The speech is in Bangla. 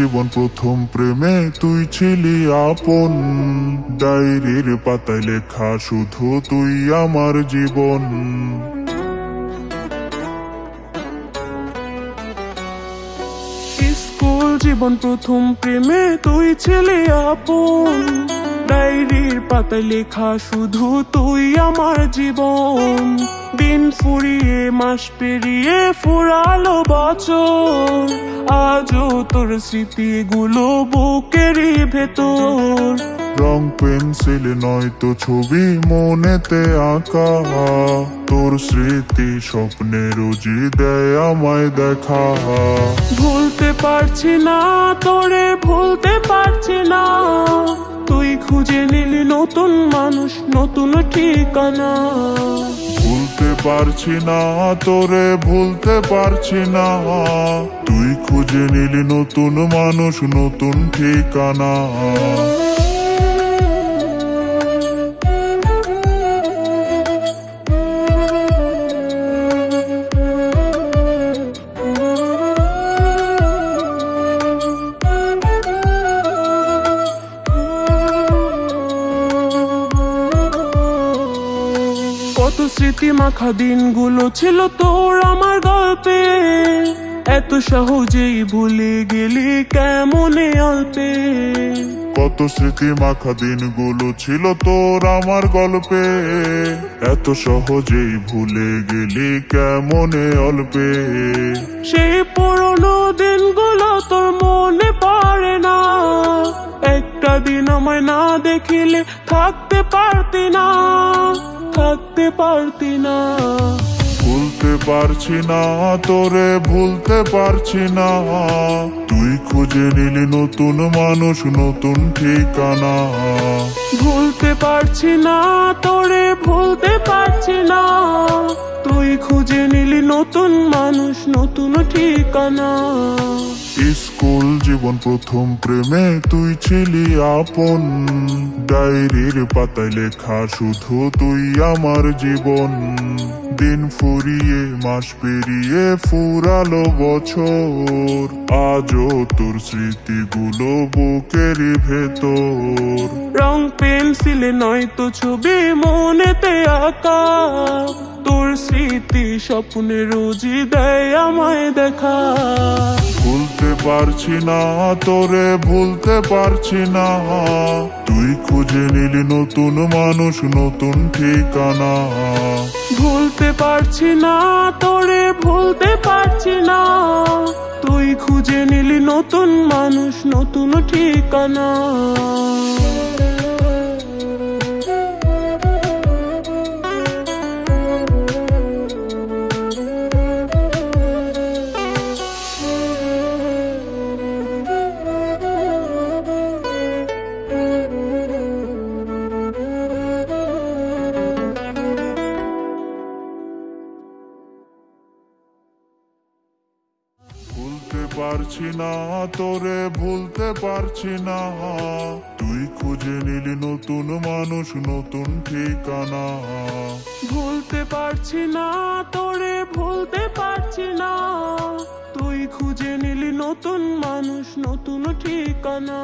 জীবন প্রথম প্রেমে তুই ছিলি আপন, ডায়েরির পাতায় লেখা শুধু তুই আমার জীবন। স্কুল জীবন প্রথম প্রেমে তুই ছিলি আপন, ডায়েরির পাতায় লেখা শুধু তুই আমার জীবন। দিন ফুরিয়ে মাস পেরিয়ে ফুরালো বছর, আজও তোর স্মৃতিগুলো বুকেরই ভেতর। রং পেন্সিল নয়তো ছবি মনেতে আঁকা, তোর স্মৃতি স্বপ্নে রোজই দেয় আমায় দেখা। ভুলতে পারছি না তোরে, ভুলতে পারছি না, তুই খুঁজে নিলি নতুন মানুষ, নতুন ঠিকানা। ভুলতে পারছি না তোরে, ভুলতে পারছি না, তুই খুঁজে নিলি নতুন মানুষ, নতুন ঠিকানা। কত স্মৃতি মাখা দিনগুলো ছিল তোর আমার গল্পে, এত সহজেই ভুলে গেলি কেমনে অল্পে। কত স্মৃতি মাখা দিনগুলো ছিল তোর আমার গল্পে, এত সহজেই ভুলে গেলি কেমনে অল্পে। সেই পুরনো দিনগুলো তোর মনে পড়ে না, একটা দিন আমায় না দেখিলে থাকতে পারতি না, থাকতে পারতি না। ভুলতে পারছি না তোরে, ভুলতে পারছি না, তুই খুঁজে নিলি নতুন মানুষ, নতুন ঠিকানা। ভুলতে পারছি না তোরে, ভুলতে পারছি না, তুই খুঁজে নিলি নতুন মানুষ, নতুন ঠিকানা। স্কুল জীবন প্রথম প্রেমে তুই ছিলি আপন, ডায়েরির পাতায় লেখা শুধু তুই আমার জীবন। দিন ফুরিয়ে মাস পেরিয়ে ফুরালো বছর, আজও তোর স্মৃতিগুলো বুকের ভেতর। রং পেন্সিলে নয়তো ছবি মনেতে আঁকা, তোর স্মৃতি স্বপ্নে রোজই দেয় আমায় দেখা। ভুলতে পারছি না তোরে, ভুলতে পারছি না, তুই খুঁজে নিলি নতুন মানুষ, নতুন ঠিকানা। ভুলতে পারছি না তোরে, ভুলতে পারছি না, তুই খুঁজে নিলি নতুন মানুষ, নতুন ঠিকানা। ভুলতে পারছি না তোরে, ভুলতে পারছি না, তুই খুঁজে নিলি নতুন মানুষ, নতুন ঠিকানা। ভুলতে পারছি না তোরে, ভুলতে পারছি না, তুই খুঁজে নিলি নতুন মানুষ, নতুন ঠিকানা।